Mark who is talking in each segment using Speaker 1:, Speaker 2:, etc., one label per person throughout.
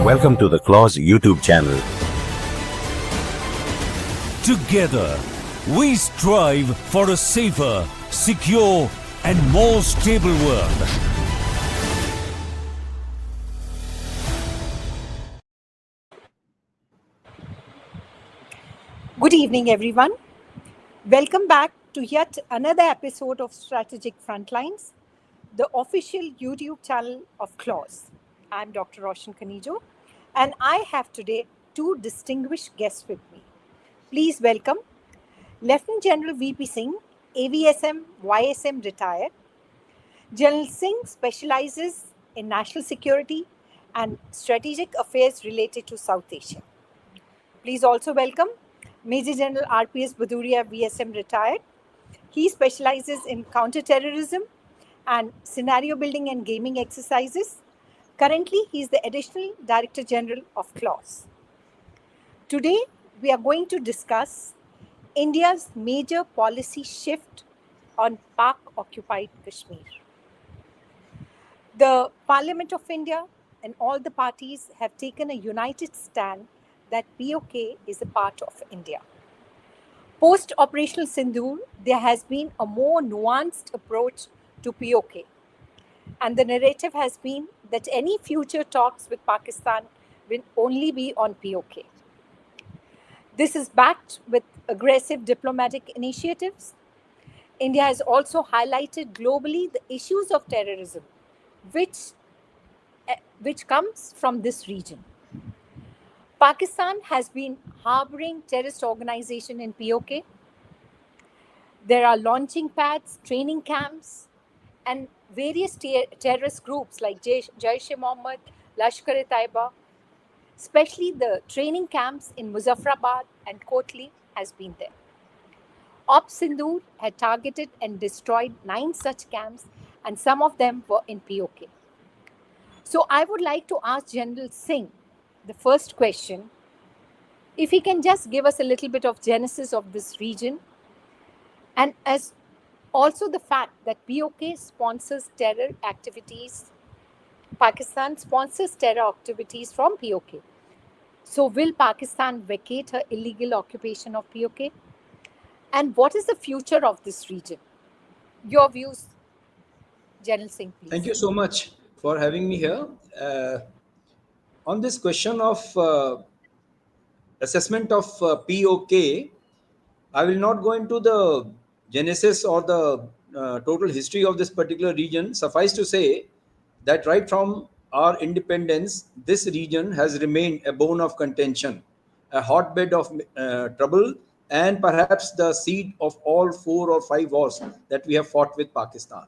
Speaker 1: Welcome to the Clause YouTube channel.
Speaker 2: Together, we strive for a safer, secure, and more stable world.
Speaker 3: Good evening, everyone. Welcome back to yet another episode of Strategic Frontlines, the official YouTube channel of Clause. I'm Dr. Roshan Kanijo, and I have today two distinguished guests with me. Please welcome Lieutenant General VK Singh, AVSM, YSM retired. General Singh specializes in national security and strategic affairs related to South Asia. Please also welcome Major General RPS Bhaduria, VSM retired. He specializes in counterterrorism and scenario building and gaming exercises. Currently, he is the Additional Director General of Clause. Today, we are going to discuss India's major policy shift on Pak Occupied Kashmir. The Parliament of India and all the parties have taken a united stand that POK is a part of India. Post-operational Sindoor, there has been a more nuanced approach to POK. And the narrative has been that any future talks with Pakistan will only be on POK. This is backed with aggressive diplomatic initiatives. India has also highlighted globally the issues of terrorism, which comes from this region. Pakistan has been harboring terrorist organization in POK. There are launching pads, training camps, and various terrorist groups like Jaish-e-Mohammed, Lashkar-e-Taiba, especially the training camps in Muzaffarabad and Kotli has been there. Ops Sindoor had targeted and destroyed 9 such camps, and some of them were in POK. So I would like to ask General Singh the first question, if he can just give us a little bit of genesis of this region, and as also the fact that POK sponsors terror activities, Pakistan sponsors terror activities from POK. So will Pakistan vacate her illegal occupation of POK? And what is the future of this region? Your views, General Singh, please.
Speaker 4: Thank you so much for having me here. On this question of assessment of POK, I will not go into the genesis or the total history of this particular region. Suffice to say that right from our independence, this region has remained a bone of contention, a hotbed of trouble, and perhaps the seed of all 4 or 5 wars that we have fought with Pakistan.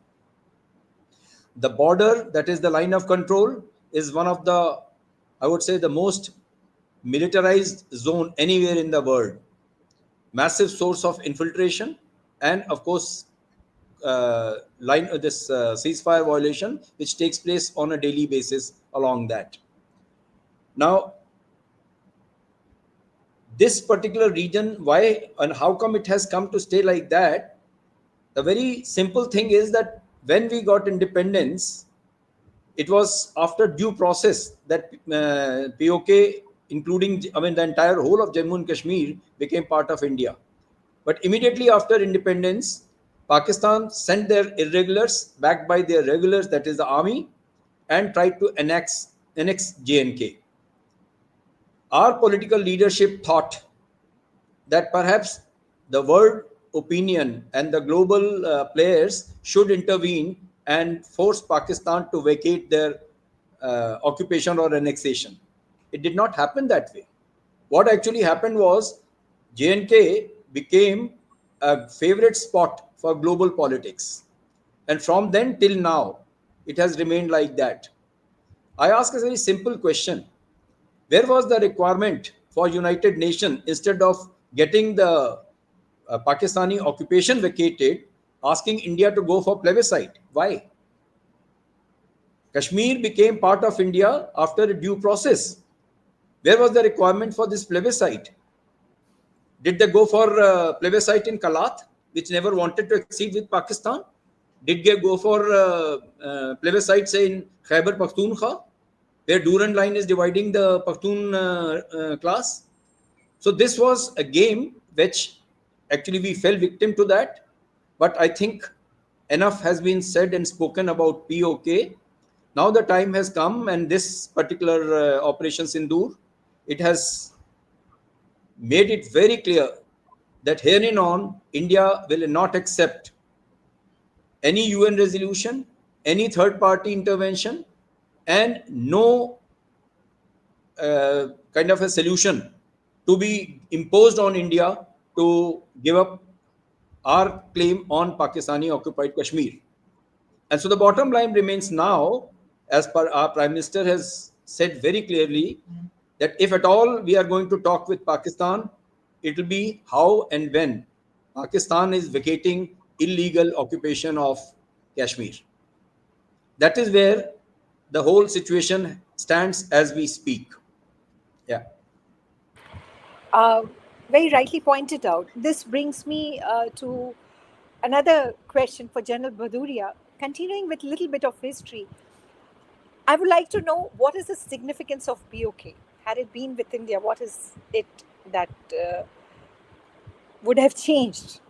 Speaker 4: The border, that is the line of control, is one of the, I would say, the most militarized zone anywhere in the world. Massive source of infiltration, and of course, ceasefire violation, which takes place on a daily basis along that. Now, this particular region, why and how come it has come to stay like that? The very simple thing is that when we got independence, it was after due process that POK, including, the entire whole of Jammu and Kashmir became part of India. But immediately after independence, Pakistan sent their irregulars backed by their regulars, that is the army, and tried to annex J&K. Our political leadership thought that perhaps the world opinion and the global players should intervene and force Pakistan to vacate their occupation or annexation. It did not happen that way. What actually happened was J&K became a favorite spot for global politics. And from then till now, it has remained like that. I ask a very simple question. Where was the requirement for United Nations, instead of getting the Pakistani occupation vacated, asking India to go for plebiscite? Why? Kashmir became part of India after a due process. Where was the requirement for this plebiscite? Did they go for plebiscite in Kalat, which never wanted to accede with Pakistan? Did they go for plebiscite, say, in Khyber Pakhtunkhwa? where Durand line is dividing the Pakhtun class. So this was a game which actually we fell victim to that. But I think enough has been said and spoken about POK. Now the time has come, and this particular Operation Sindoor, it has made it very clear that herein on, India will not accept any UN resolution, any third party intervention, and no kind of a solution to be imposed on India to give up our claim on Pakistani occupied Kashmir. And so the bottom line remains now, as per our Prime Minister has said very clearly, that if at all we are going to talk with Pakistan, it will be how and when Pakistan is vacating illegal occupation of Kashmir. That is where the whole situation stands as we speak. Yeah.
Speaker 3: Uh, Very rightly pointed out. This brings me to another question for General Bhaduria. Continuing with a little bit of history, I would like to know what is the significance of POK? Had it been with India, what is it that would have changed?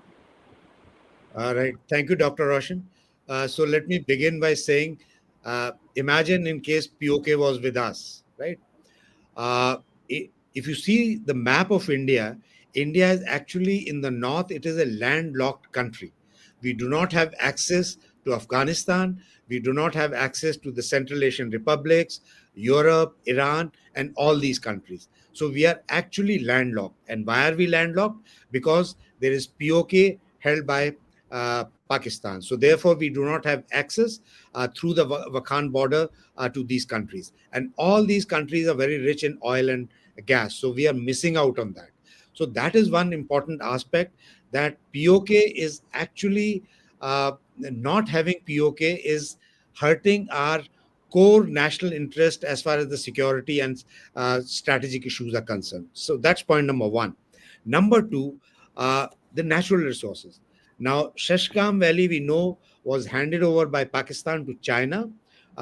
Speaker 5: All right. Thank you, Dr. Roshan. So let me begin by saying, imagine in case POK was with us, right? Uh, if you see the map of India, India is actually in the north, it is a landlocked country. We do not have access to Afghanistan. We do not have access to the Central Asian republics, Europe, Iran, and all these countries. So we are actually landlocked. And why are we landlocked? Because there is POK held by Pakistan. So therefore, we do not have access through the Wakhan border to these countries. And all these countries are very rich in oil and gas. So we are missing out on that. So that is one important aspect, that POK is actually not having POK is hurting our core national interest as far as the security and strategic issues are concerned. So that's point number one. Number two, the natural resources. Now, Shashgam Valley, we know, was handed over by Pakistan to China.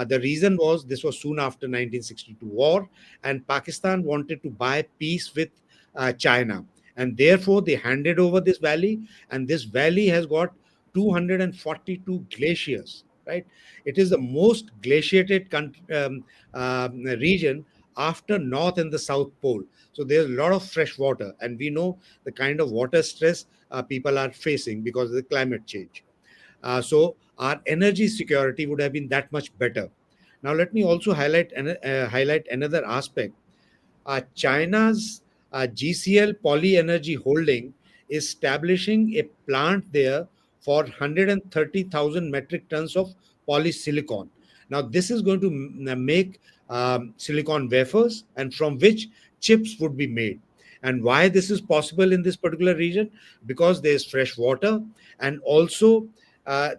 Speaker 5: The reason was this was soon after 1962 war, and Pakistan wanted to buy peace with China. And therefore, they handed over this valley, and this valley has got 242 glaciers, right? It is the most glaciated region after North and the South Pole. So there's a lot of fresh water, and we know the kind of water stress people are facing because of the climate change. So our energy security would have been that much better. Now, let me also highlight another aspect. China's GCL Poly Energy Holding is establishing a plant there for 130,000 metric tons of polysilicon. Now, this is going to make silicon wafers, and from which chips would be made. And why this is possible in this particular region? Because there's fresh water, and also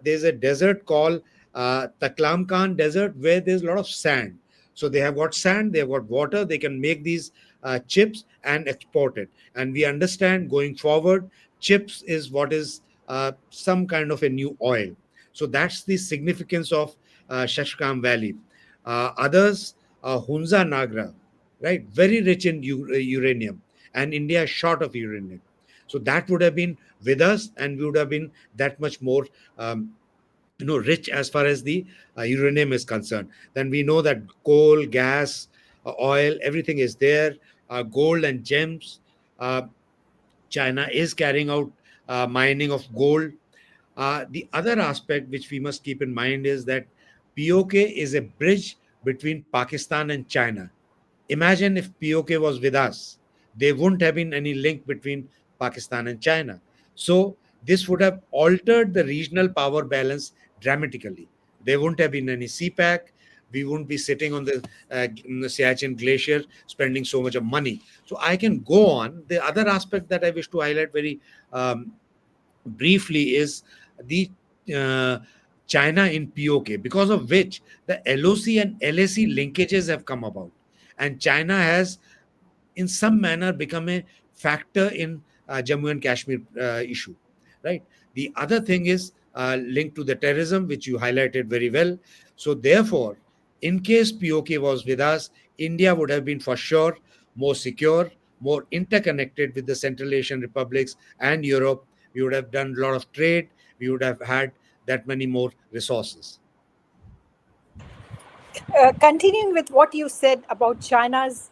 Speaker 5: there's a desert called Taklamkan Desert where there's a lot of sand. So they have got sand, they have got water, they can make these chips and export it. And we understand going forward, chips is what is some kind of a new oil. So that's the significance of Shashkam Valley. Others, Hunza Nagra, right? Very rich in uranium, and India is short of uranium. So that would have been with us, and we would have been that much more rich as far as the uranium is concerned. Then we know that coal, gas, oil, everything is there. Gold and gems. China is carrying out mining of gold. The other aspect which we must keep in mind is that POK is a bridge between Pakistan and China. Imagine if POK was with us, there wouldn't have been any link between Pakistan and China. So this would have altered the regional power balance dramatically. There wouldn't have been any CPAC. We wouldn't be sitting on the Siachen Glacier spending so much of money. So I can go on. The other aspect that I wish to highlight very briefly is the uh, China in POK, because of which the LOC and LAC linkages have come about. And China has, in some manner, become a factor in Jammu and Kashmir issue, right? The other thing is linked to the terrorism, which you highlighted very well. So therefore, In case POK was with us, India would have been for sure more secure, more interconnected with the Central Asian republics and Europe. We would have done a lot of trade. We would have had that many more resources.
Speaker 3: Continuing with what you said about China's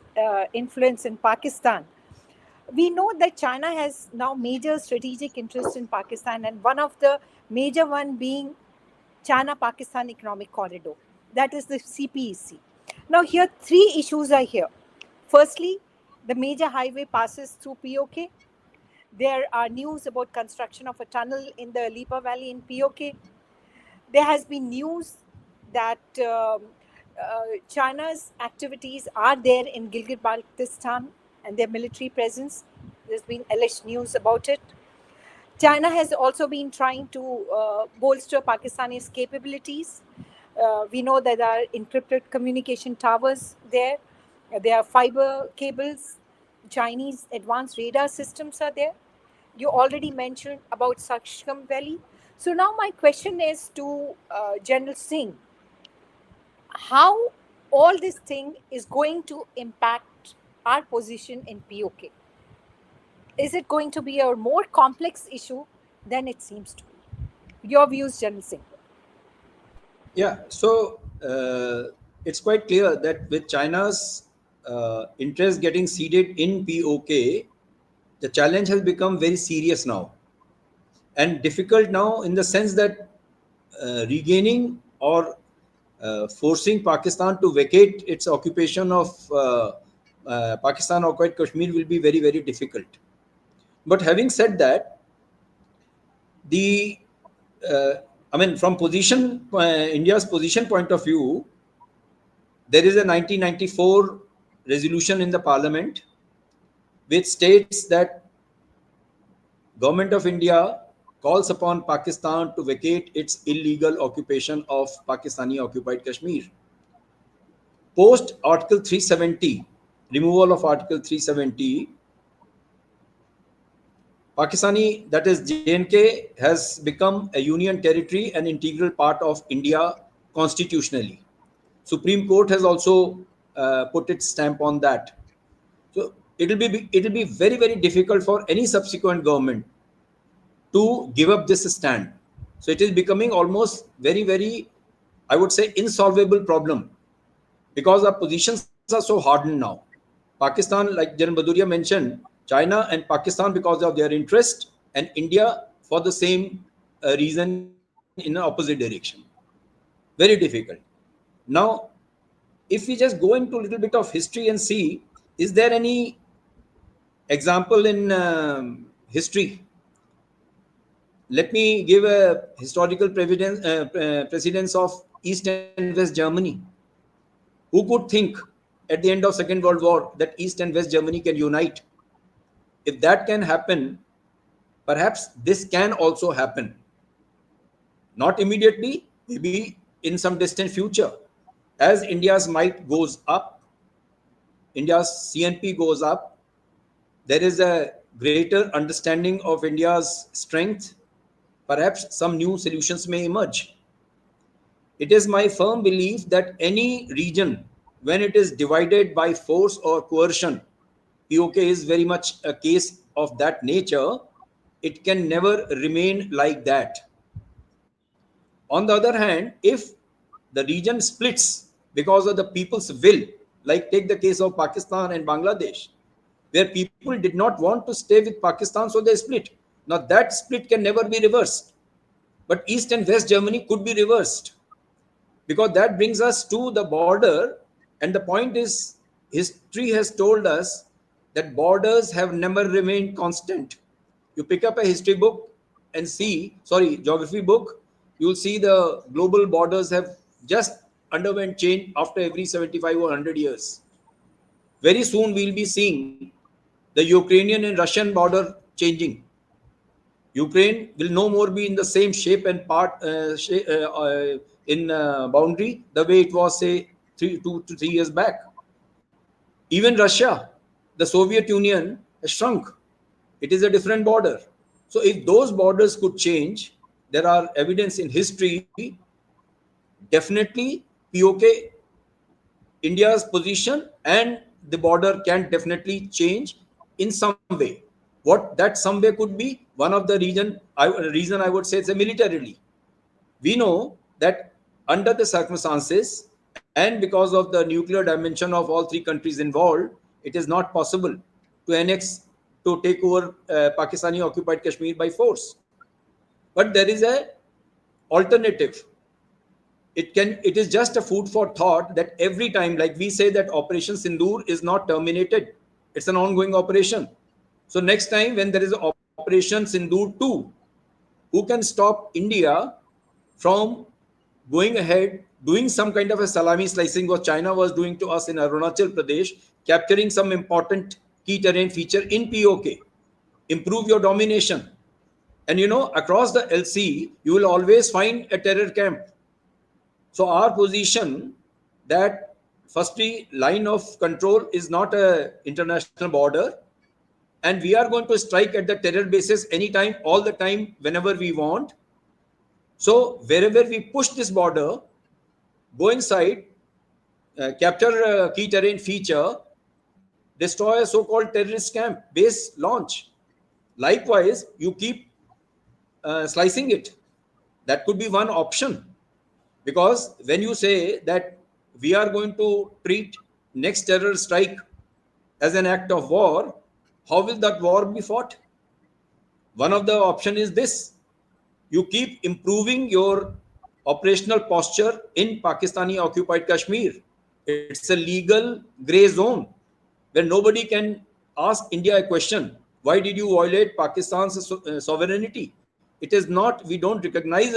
Speaker 3: influence in Pakistan, we know that China has now major strategic interest in Pakistan, and one of the major one being China-Pakistan Economic Corridor, that is the CPEC. Now, here three issues are here. Firstly, the major highway passes through POK. There are news about construction of a tunnel in the Lipa Valley in POK. There has been news that China's activities are there in Gilgit-Baltistan and their military presence. There's been alleged news about it. China has also been trying to bolster Pakistani's capabilities. We know that there are encrypted communication towers there. There are fiber cables. Chinese advanced radar systems are there. You already mentioned about Saksham Valley. So now my question is to General Singh. How all this thing is going to impact our position in POK? Is it going to be a more complex issue than it seems to be? Your views, General Singh.
Speaker 4: Yeah, so it's quite clear that with China's interest getting seeded in POK, the challenge has become very serious now and difficult now in the sense that regaining or forcing Pakistan to vacate its occupation of Pakistan Occupied Kashmir will be very, very difficult. But having said that, the I mean, from position India's position point of view, there is a 1994 resolution in the Parliament which states that Government of India calls upon Pakistan to vacate its illegal occupation of Pakistani occupied Kashmir. Post Article 370, removal of Article 370, Pakistani, that is J&K, has become a union territory, an integral part of India constitutionally. Supreme Court has also put its stamp on that. So it'll be very, very difficult for any subsequent government to give up this stand. So it is becoming almost very, very, I would say, insolvable problem because our positions are so hardened now. Pakistan, like General Baduria mentioned, China and Pakistan because of their interest, and India for the same reason in the opposite direction. Very difficult. Now, if we just go into a little bit of history and see, is there any example in history? Let me give a historical precedence of East and West Germany. Who could think at the end of Second World War that East and West Germany can unite? If that can happen, perhaps this can also happen. Not immediately, maybe in some distant future. As India's might goes up, India's CNP goes up, there is a greater understanding of India's strength. Perhaps some new solutions may emerge. It is my firm belief that any region, when it is divided by force or coercion, POK is very much a case of that nature. It can never remain like that. On the other hand, if the region splits because of the people's will, like take the case of Pakistan and Bangladesh, where people did not want to stay with Pakistan, so they split. Now that split can never be reversed. But East and West Germany could be reversed because that brings us to the border. And the point is, history has told us that borders have never remained constant. You pick up a history book and see, sorry, geography book, you'll see the global borders have just underwent change after every 75 or 100 years. Very soon we'll be seeing the Ukrainian and Russian border changing. Ukraine will no more be in the same shape and boundary the way it was, say, 2 to 3 years back. Even Russia, the Soviet Union, has shrunk. It is a different border. So if those borders could change, there are evidence in history, definitely POK India's position and the border can definitely change in some way. What that some way could be, one of the reason I would say is militarily. We know that under the circumstances and because of the nuclear dimension of all three countries involved, it is not possible to annex, to take over Pakistani occupied Kashmir by force. But there is a alternative. It is just a food for thought that every time, like we say that Operation Sindoor is not terminated, it's an ongoing operation. So next time when there is Operation Sindoor 2, who can stop India from going ahead doing some kind of a salami slicing what China was doing to us in Arunachal Pradesh, capturing some important key terrain feature in POK, improve your domination. And across the LC, you will always find a terror camp. So our position that firstly line of control is not a international border, and we are going to strike at the terror bases anytime, all the time, whenever we want. So wherever we push this border, go inside, capture a key terrain feature, destroy a so-called terrorist camp, base launch. Likewise, you keep slicing it. That could be one option. Because when you say that we are going to treat next terror strike as an act of war, how will that war be fought? One of the option is this. You keep improving your operational posture in Pakistani occupied Kashmir. It's a legal gray zone where nobody can ask India a question. Why did you violate Pakistan's sovereignty? It is not, we don't recognize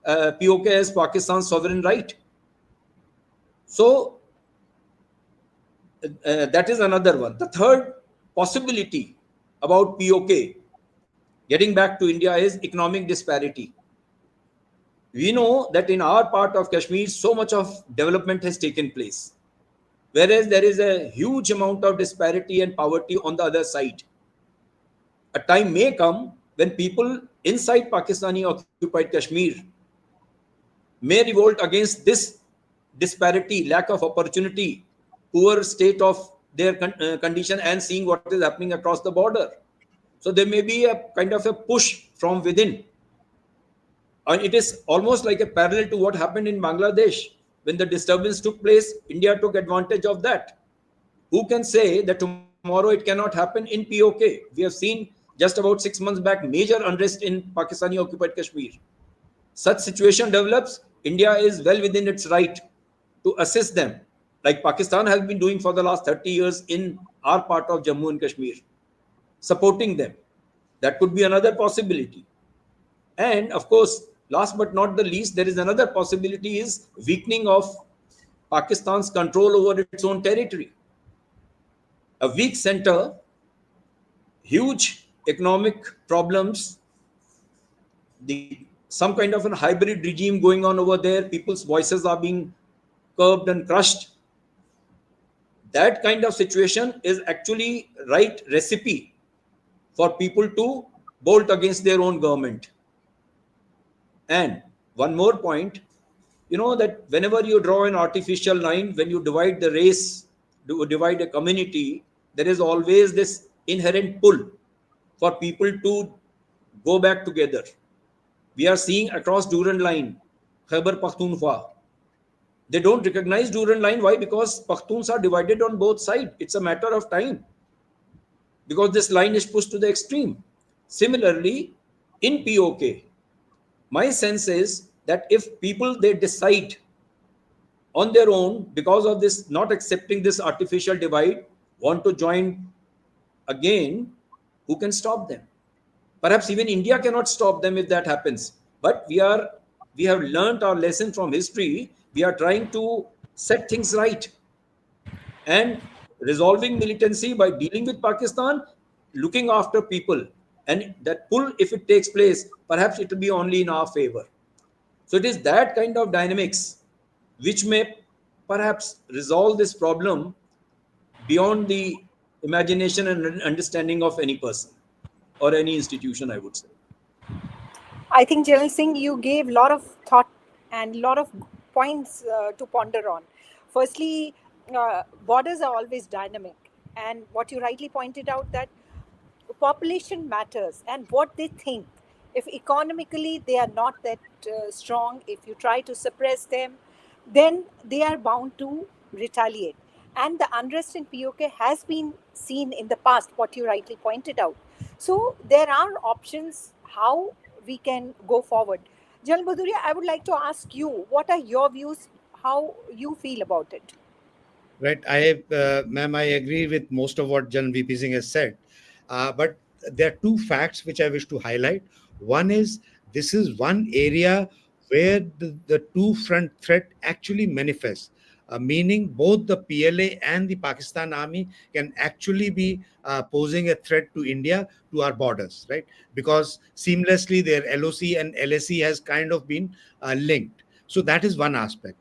Speaker 4: POK as Pakistan's sovereign right. So that is another one. The third possibility about POK, getting back to India, is economic disparity. We know that in our part of Kashmir, so much of development has taken place, whereas there is a huge amount of disparity and poverty on the other side. A time may come when people inside Pakistani occupied Kashmir may revolt against this disparity, lack of opportunity, poor state of their condition, and seeing what is happening across the border. So there may be a kind of a push from within. And it is almost like a parallel to what happened in Bangladesh. When the disturbance took place, India took advantage of that. Who can say that tomorrow it cannot happen in POK? We have seen just about 6 months back major unrest in Pakistani occupied Kashmir. Such situation develops, India is well within its right to assist them, like Pakistan has been doing for the last 30 years in our part of Jammu and Kashmir, supporting them. That could be another possibility. And of course, last but not the least, there is another possibility, is weakening of Pakistan's control over its own territory. A weak center, huge economic problems, some kind of a hybrid regime going on over there, people's voices are being curbed and crushed. That kind of situation is actually right recipe for people to bolt against their own government. And one more point, that whenever you draw an artificial line, when you divide the race, divide a community, there is always this inherent pull for people to go back together. We are seeing across Durand Line, Khyber Pakhtunkhwa, they don't recognize Durand Line. Why? Because Pakhtuns are divided on both sides. It's a matter of time, because this line is pushed to the extreme. Similarly, in POK, my sense is that if people, they decide on their own, because of this not accepting this artificial divide, want to join again, who can stop them? Perhaps even India cannot stop them if that happens. But we have learned our lesson from history. We are trying to set things right and resolving militancy by dealing with Pakistan, looking after people. And that pull, if it takes place, perhaps it will be only in our favor. So it is that kind of dynamics which may perhaps resolve this problem beyond the imagination and understanding of any person or any institution, I would say.
Speaker 3: I think, General Singh, you gave a lot of thought and a lot of points to ponder on. Firstly, borders are always dynamic, and what you rightly pointed out, that population matters and what they think. If economically they are not that strong, if you try to suppress them, then they are bound to retaliate. And the unrest in POK has been seen in the past, what you rightly pointed out. So there are options how we can go forward. Jan Bhaduria, I would like to ask you, what are your views, how you feel about it?
Speaker 5: Right. Ma'am, I agree with most of what Jan VP Singh has said. But there are two facts which I wish to highlight. One is this is one area where the two front threat actually manifests, meaning both the PLA and the Pakistan army can actually be posing a threat to India, to our borders, right? Because seamlessly their LOC and LSE has kind of been linked. So that is one aspect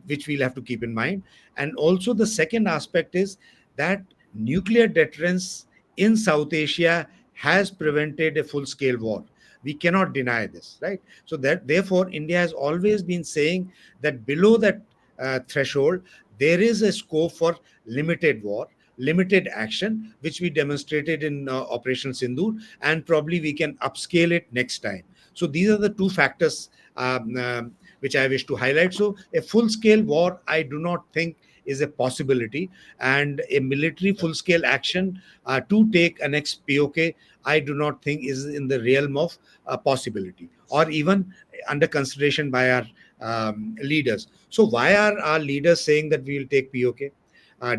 Speaker 5: which we'll have to keep in mind. And also, the second aspect is that nuclear deterrence in South Asia has prevented a full scale war. We cannot deny this, right? So, that therefore, India has always been saying that below that threshold, there is a scope for limited war, limited action, which we demonstrated in Operation Sindoor, and probably we can upscale it next time. So, these are the two factors which I wish to highlight. So, a full scale war, I do not think is a possibility, and a military full scale action to take an ex POK, I do not think is in the realm of possibility or even under consideration by our leaders. So, why are our leaders saying that we will take POK?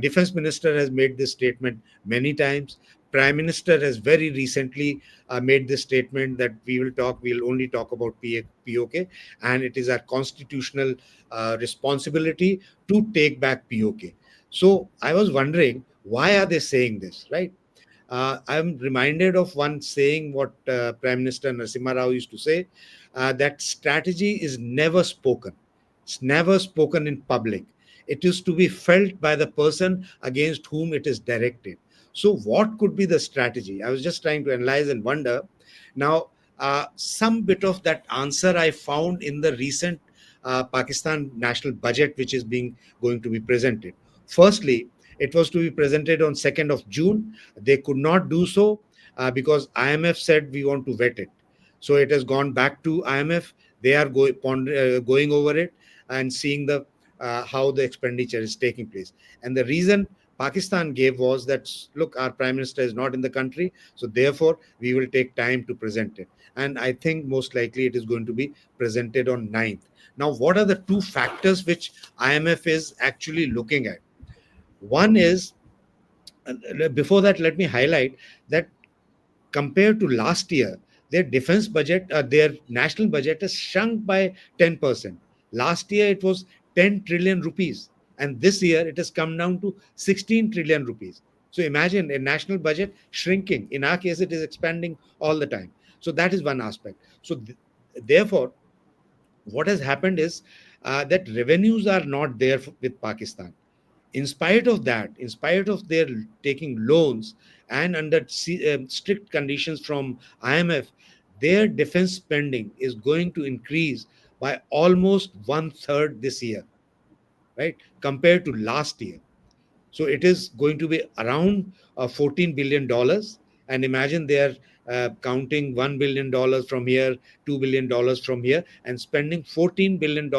Speaker 5: Defense Minister has made this statement many times. Prime Minister has very recently made this statement that we'll only talk about POK, and it is our constitutional responsibility to take back POK. So I was wondering, why are they saying this, right? I'm reminded of one saying what Prime Minister Narasimha Rao used to say, that strategy is never spoken. It's never spoken in public. It is to be felt by the person against whom it is directed. So, what could be the strategy? I was just trying to analyze and wonder. Now, some bit of that answer I found in the recent Pakistan national budget, which is being going to be presented. Firstly, it was to be presented on 2nd of June. They could not do so because IMF said we want to vet it. So it has gone back to IMF. They are going over it and seeing the how the expenditure is taking place. And the reason Pakistan gave was that, look, our prime minister is not in the country, so therefore we will take time to present it. And I think most likely it is going to be presented on 9th. Now, what are the two factors which IMF is actually looking at? One is, before that, let me highlight that compared to last year, their defense budget, their national budget has shrunk by 10%. Last year, it was 10 trillion rupees. And this year, it has come down to 16 trillion rupees. So imagine a national budget shrinking. In our case, it is expanding all the time. So that is one aspect. So therefore, what has happened is that revenues are not there with Pakistan. In spite of that, in spite of their taking loans and under strict conditions from IMF, their defense spending is going to increase by almost one third this year, right, compared to last year. So it is going to be around $14 billion. And imagine they are counting $1 billion from here, $2 billion from here, and spending $14 billion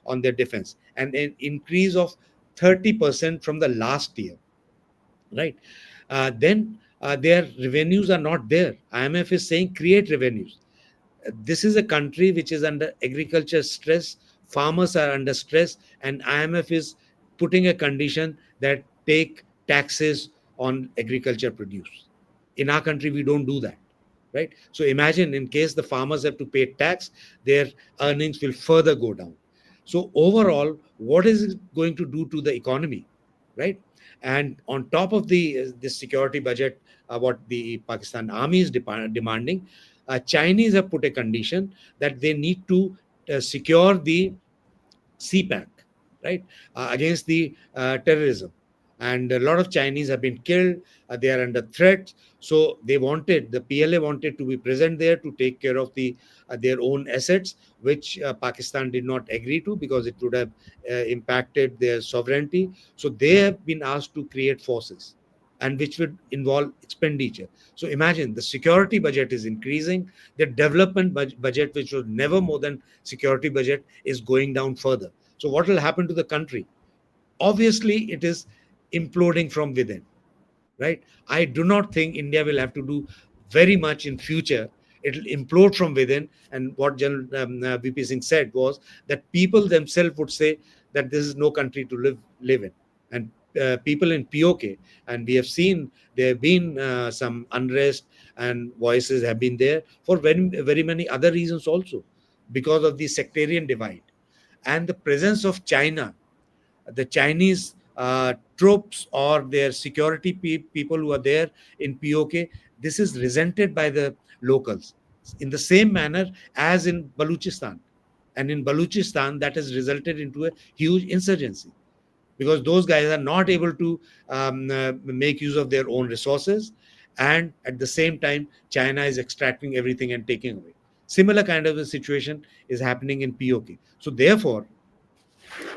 Speaker 5: on their defense, and an increase of 30% from the last year, right? Then their revenues are not there. IMF is saying create revenues. This is a country which is under agriculture stress, farmers are under stress, and IMF is putting a condition that take taxes on agriculture produce. In our country, we don't do that, right? So imagine, in case the farmers have to pay tax, their earnings will further go down. So overall, what is it going to do to the economy, right? And on top of the security budget, what the Pakistan army is demanding, Chinese have put a condition that they need to secure the CPAC, right, against the terrorism. and a lot of Chinese have been killed. They are under threat. So the PLA wanted to be present there to take care of their own assets, which Pakistan did not agree to because it would have impacted their sovereignty. So they have been asked to create forces, and which would involve expenditure. So imagine the security budget is increasing, the development budget, which was never more than security budget, is going down further. So what will happen to the country? Obviously it is imploding from within, right? I do not think India will have to do very much in future. It will implode from within. And what General VP Singh said was that people themselves would say that this is no country to live in. And people in POK, and we have seen there have been some unrest, and voices have been there for very many other reasons also, because of the sectarian divide and the presence of China. The Chinese troops or their security people who are there in POK, this is resented by the locals in the same manner as in Baluchistan. And in Baluchistan, that has resulted into a huge insurgency because those guys are not able to make use of their own resources. And at the same time, China is extracting everything and taking away. Similar kind of a situation is happening in POK. So therefore,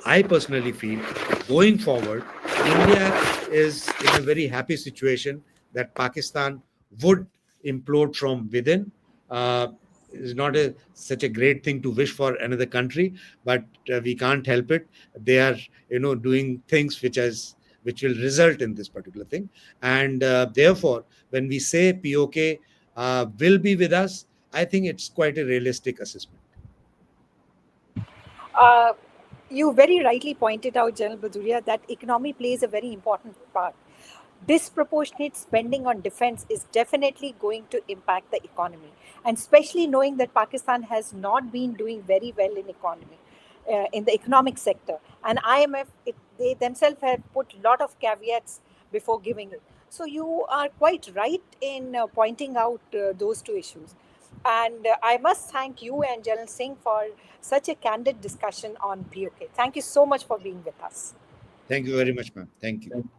Speaker 5: I personally feel going forward, India is in a very happy situation that Pakistan would implode from within. It's not such a great thing to wish for another country, but we can't help it. They are, doing things which will result in this particular thing, and therefore, when we say POK will be with us, I think it's quite a realistic assessment.
Speaker 3: Uh, you very rightly pointed out, General Baduria, that economy plays a very important part. Disproportionate spending on defense is definitely going to impact the economy, and especially knowing that Pakistan has not been doing very well in economy, in the economic sector, and IMF, they themselves have put a lot of caveats before giving it. So you are quite right in pointing out those two issues. And I must thank you and General Singh for such a candid discussion on POK. Thank you so much for being with us.
Speaker 5: Thank you very much, ma'am. Thank you.